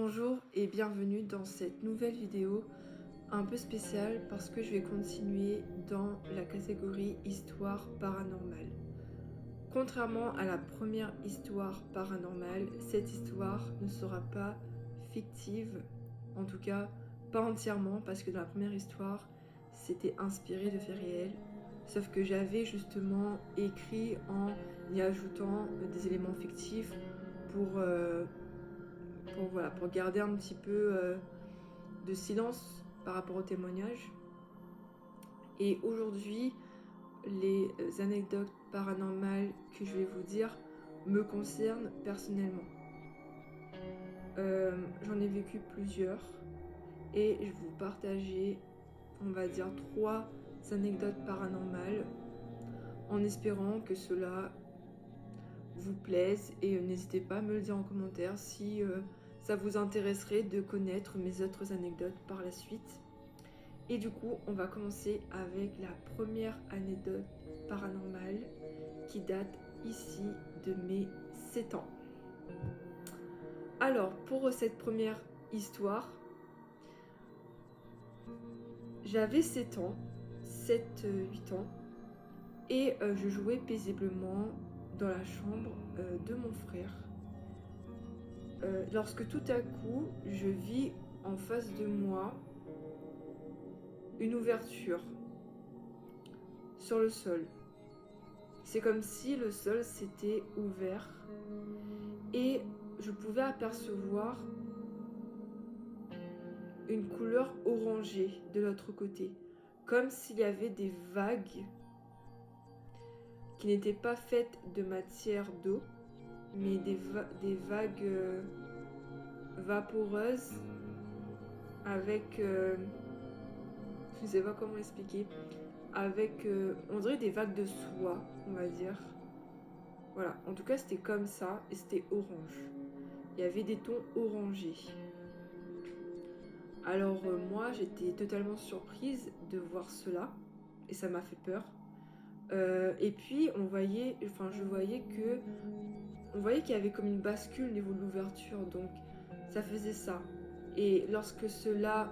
Bonjour et bienvenue dans cette nouvelle vidéo un peu spéciale parce que je vais continuer dans la catégorie histoire paranormale. Contrairement à la première histoire paranormale, cette histoire ne sera pas fictive, en tout cas pas entièrement, parce que dans la première histoire c'était inspiré de faits réels, sauf que j'avais justement écrit en y ajoutant des éléments fictifs pour pour garder un petit peu de silence par rapport au témoignage. Et aujourd'hui, les anecdotes paranormales que je vais vous dire me concernent personnellement. J'en ai vécu plusieurs et je vais vous partager, on va dire, 3 anecdotes paranormales en espérant que cela vous plaise et n'hésitez pas à me le dire en commentaire si ça vous intéresserait de connaître mes autres anecdotes par la suite. Et du coup, on va commencer avec la première anecdote paranormale qui date ici de mes 7 ans. Alors, pour cette première histoire, j'avais 7 ans, 7-8 ans, et je jouais paisiblement dans la chambre de mon frère. Lorsque tout à coup, je vis en face de moi une ouverture sur le sol. C'est comme si le sol s'était ouvert et je pouvais apercevoir une couleur orangée de l'autre côté, comme s'il y avait des vagues qui n'étaient pas faites de matière d'eau, mais des vagues vaporeuses avec, je ne sais pas comment expliquer, avec, on dirait des vagues de soie, on va dire. Voilà, en tout cas c'était comme ça et c'était orange. Il y avait des tons orangés. Alors moi j'étais totalement surprise de voir cela et ça m'a fait peur. Et puis je voyais qu'il y avait comme une bascule au niveau de l'ouverture, donc ça faisait ça. Et lorsque cela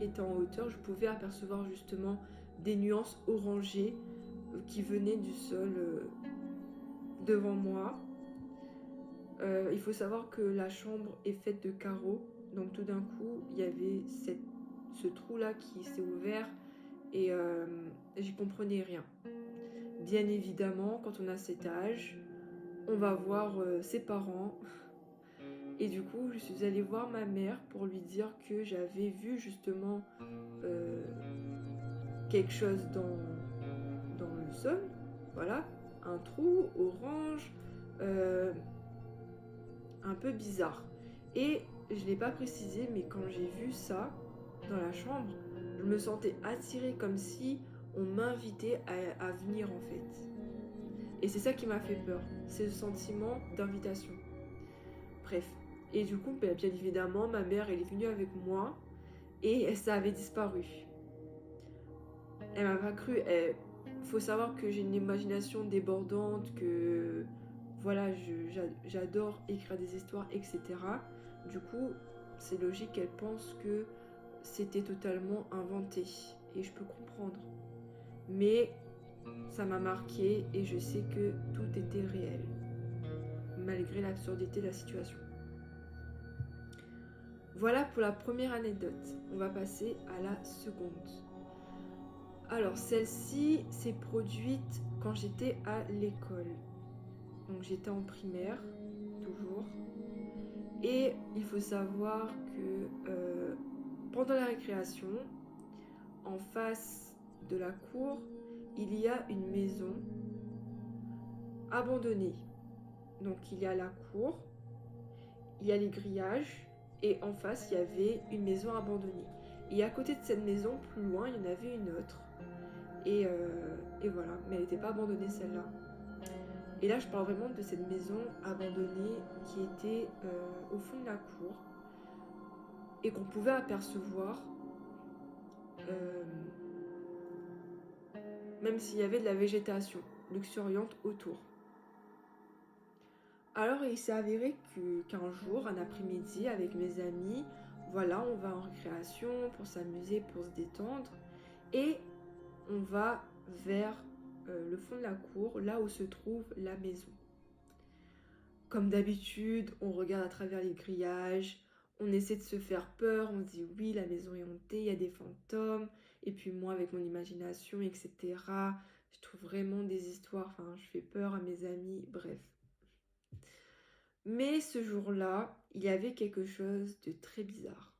était en hauteur, je pouvais apercevoir justement des nuances orangées qui venaient du sol devant moi. Il faut savoir que la chambre est faite de carreaux, donc tout d'un coup il y avait ce trou là qui s'est ouvert et j'y comprenais rien. Bien évidemment, quand on a cet âge, on va voir ses parents et du coup je suis allée voir ma mère pour lui dire que j'avais vu justement quelque chose dans le sol, voilà, un trou orange, un peu bizarre. Et je ne l'ai pas précisé, mais quand j'ai vu ça dans la chambre, je me sentais attirée comme si on m'invitait à venir en fait. Et c'est ça qui m'a fait peur, c'est le sentiment d'invitation. Bref. Et du coup, bien évidemment, ma mère, elle est venue avec moi et ça avait disparu. Elle m'a pas cru. Faut savoir que j'ai une imagination débordante, que voilà, j'adore écrire des histoires, etc. Du coup, c'est logique qu'elle pense que c'était totalement inventé. Et je peux comprendre. Mais ça m'a marqué et je sais que tout était réel, malgré l'absurdité de la situation. Voilà pour la première anecdote. On va passer à la seconde. Alors, celle-ci s'est produite quand j'étais à l'école. Donc, j'étais en primaire, toujours. Et il faut savoir que pendant la récréation, en face de la cour, il y a une maison abandonnée. Donc, il y a la cour, il y a les grillages, et en face, il y avait une maison abandonnée. Et à côté de cette maison, plus loin, il y en avait une autre. Et voilà, mais elle n'était pas abandonnée celle-là. Et là, je parle vraiment de cette maison abandonnée qui était au fond de la cour et qu'on pouvait apercevoir, même s'il y avait de la végétation luxuriante autour. Alors il s'est avéré qu'un jour, un après-midi, avec mes amis, voilà, on va en récréation pour s'amuser, pour se détendre, et on va vers le fond de la cour, là où se trouve la maison. Comme d'habitude, on regarde à travers les grillages, on essaie de se faire peur, on se dit oui, la maison est hantée, il y a des fantômes, et puis moi avec mon imagination, etc. Je trouve vraiment des histoires, enfin je fais peur à mes amis, bref. Mais ce jour-là, il y avait quelque chose de très bizarre.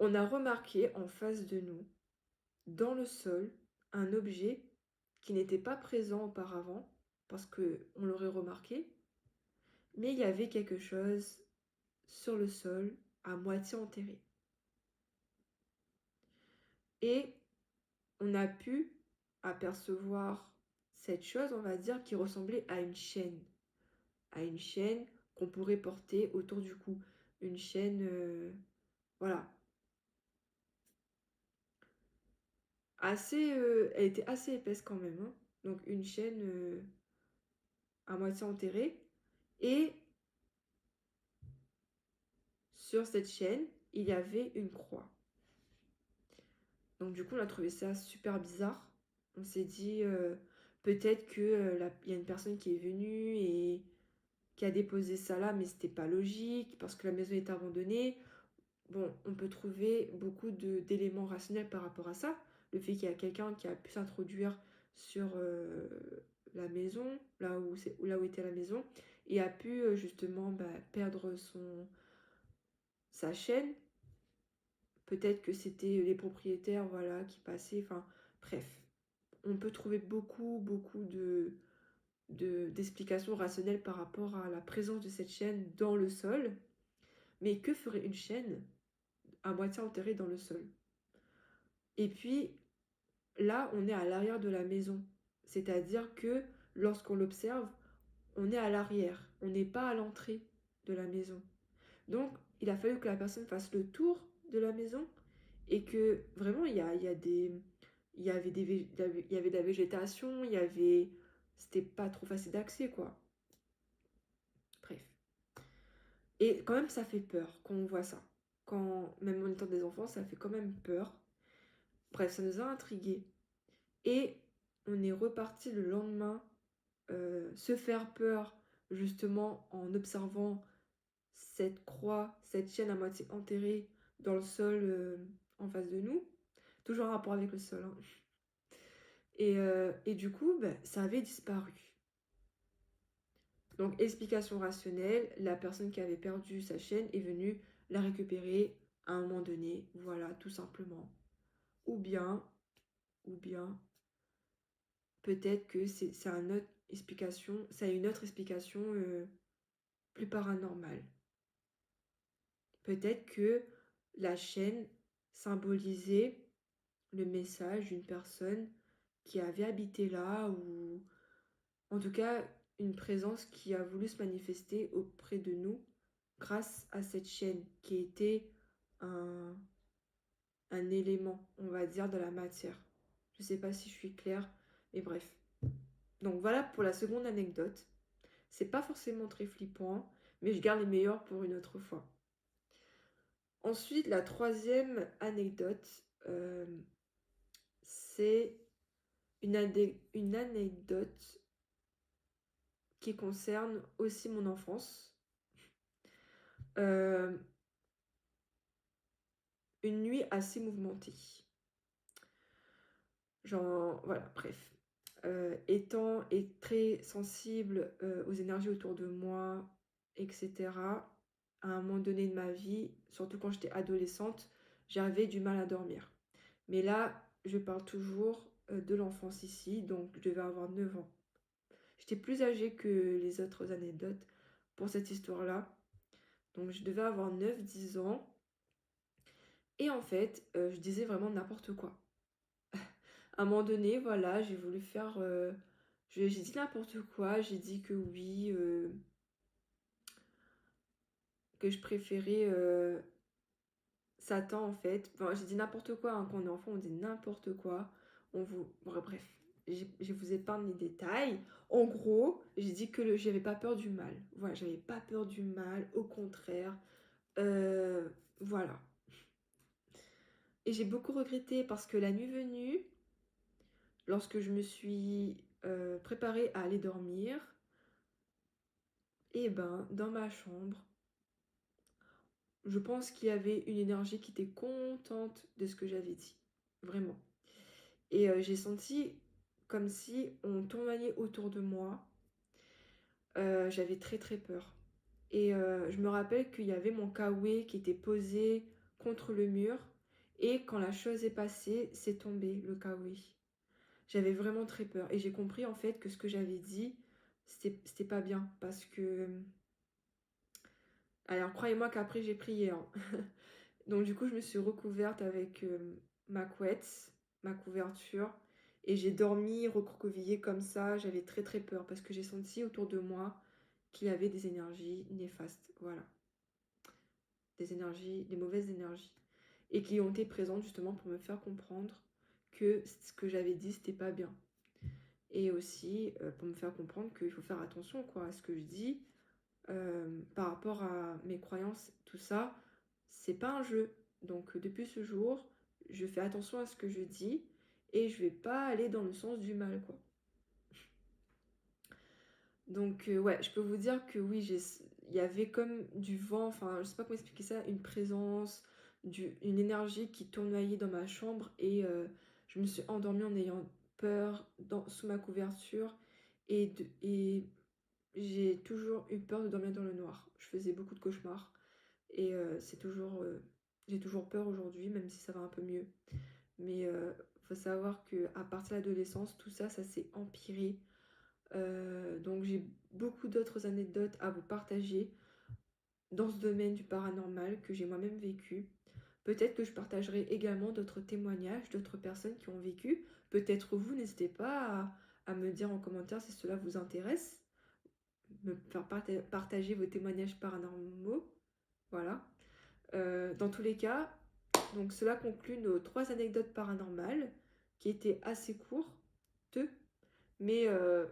On a remarqué en face de nous, dans le sol, un objet qui n'était pas présent auparavant, parce qu'on l'aurait remarqué, mais il y avait quelque chose sur le sol, à moitié enterré. Et on a pu apercevoir cette chose, on va dire, qui ressemblait à une chaîne qu'on pourrait porter autour du cou. Une chaîne, voilà, assez, elle était assez épaisse quand même, hein. Donc une chaîne à moitié enterrée. Et sur cette chaîne, il y avait une croix. Donc du coup, on a trouvé ça super bizarre. On s'est dit, peut-être que y a une personne qui est venue et qui a déposé ça là, mais c'était pas logique parce que la maison est abandonnée. Bon, on peut trouver beaucoup d'éléments rationnels par rapport à ça. Le fait qu'il y a quelqu'un qui a pu s'introduire sur la maison, là où était la maison, et a pu justement perdre sa chaîne. Peut-être que c'était les propriétaires, voilà, qui passaient. Enfin, bref. On peut trouver beaucoup d'explications rationnelles par rapport à la présence de cette chaîne dans le sol. Mais que ferait une chaîne à moitié enterrée dans le sol? Et puis, là, on est à l'arrière de la maison. C'est-à-dire que lorsqu'on l'observe, on est à l'arrière. On n'est pas à l'entrée de la maison. Donc, il a fallu que la personne fasse le tour de la maison et que vraiment, il y avait il y avait de la végétation, c'était pas trop facile d'accès, quoi. Bref. Et quand même, ça fait peur quand on voit ça. Même en étant des enfants, ça fait quand même peur. Bref, ça nous a intrigués. Et on est reparti le lendemain se faire peur, justement, en observant cette croix, cette chaîne à moitié enterrée dans le sol en face de nous. Toujours en rapport avec le sol, hein. Et du coup, ça avait disparu. Donc, explication rationnelle, la personne qui avait perdu sa chaîne est venue la récupérer à un moment donné. Voilà, tout simplement. Ou bien, peut-être que ça a une autre explication plus paranormale. Peut-être que la chaîne symbolisait le message d'une personne qui avait habité là, ou en tout cas une présence qui a voulu se manifester auprès de nous grâce à cette chaîne qui était un, un élément, on va dire, de la matière. Je ne sais pas si je suis claire, mais bref. Donc voilà pour la seconde anecdote. C'est pas forcément très flippant, mais je garde les meilleurs pour une autre fois. Ensuite, la troisième anecdote, c'est une anecdote qui concerne aussi mon enfance. Euh, une nuit assez mouvementée. Genre, voilà, bref. Étant très sensible aux énergies autour de moi, etc., à un moment donné de ma vie, surtout quand j'étais adolescente, j'avais du mal à dormir. Mais là, je parle toujours de l'enfance ici, donc je devais avoir 9 ans. J'étais plus âgée que les autres anecdotes pour cette histoire-là. Donc je devais avoir 9-10 ans. Et en fait, je disais vraiment n'importe quoi. À un moment donné, voilà, j'ai voulu faire... j'ai dit n'importe quoi, j'ai dit que oui, que je préférais Satan en fait. Enfin, j'ai dit n'importe quoi, hein. Quand on est enfant, on dit n'importe quoi. Bref. je vous épargne les détails. En gros, j'ai dit que j'avais pas peur du mal. Voilà, j'avais pas peur du mal, au contraire. Voilà. Et j'ai beaucoup regretté parce que la nuit venue, lorsque je me suis préparée à aller dormir, et ben, dans ma chambre, je pense qu'il y avait une énergie qui était contente de ce que j'avais dit. Vraiment. Et j'ai senti comme si on tournoyait autour de moi. J'avais très très peur. Et je me rappelle qu'il y avait mon kawaii qui était posé contre le mur. Et quand la chose est passée, c'est tombé, le kawaii. J'avais vraiment très peur. Et j'ai compris en fait que ce que j'avais dit, c'était pas bien. Parce que... Alors croyez-moi qu'après j'ai prié, hein. Donc du coup, je me suis recouverte avec ma couette, ma couverture, et j'ai dormi recroquevillée comme ça. J'avais très très peur parce que j'ai senti autour de moi qu'il y avait des énergies néfastes, voilà, des énergies, des mauvaises énergies, et qui ont été présentes justement pour me faire comprendre que ce que j'avais dit, c'était pas bien. Et aussi pour me faire comprendre qu'il faut faire attention quoi, à ce que je dis par rapport à mes croyances, tout ça, c'est pas un jeu. Donc depuis ce jour, je fais attention à ce que je dis et je vais pas aller dans le sens du mal, quoi. Donc ouais, je peux vous dire que oui, il y avait comme du vent, enfin je sais pas comment expliquer ça, une présence, une énergie qui tournoyait dans ma chambre et je me suis endormie en ayant peur sous ma couverture et j'ai toujours eu peur de dormir dans le noir. Je faisais beaucoup de cauchemars et j'ai toujours peur aujourd'hui, même si ça va un peu mieux. Mais faut savoir que à partir de l'adolescence, tout ça, ça s'est empiré. Donc j'ai beaucoup d'autres anecdotes à vous partager dans ce domaine du paranormal que j'ai moi-même vécu. Peut-être que je partagerai également d'autres témoignages, d'autres personnes qui ont vécu. Peut-être vous, n'hésitez pas à me dire en commentaire si cela vous intéresse, me faire partager vos témoignages paranormaux. Voilà. Dans tous les cas, donc cela conclut nos 3 anecdotes paranormales qui étaient assez courtes, mais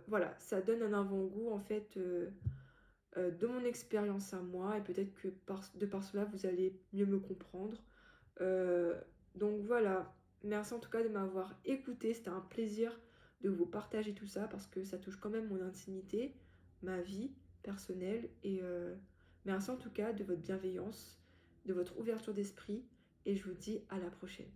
voilà, ça donne un avant-goût en fait de mon expérience à moi et peut-être que de par cela vous allez mieux me comprendre. Euh, donc voilà, merci en tout cas de m'avoir écouté, c'était un plaisir de vous partager tout ça parce que ça touche quand même mon intimité, ma vie personnelle et merci en tout cas de votre bienveillance, de votre ouverture d'esprit et je vous dis à la prochaine.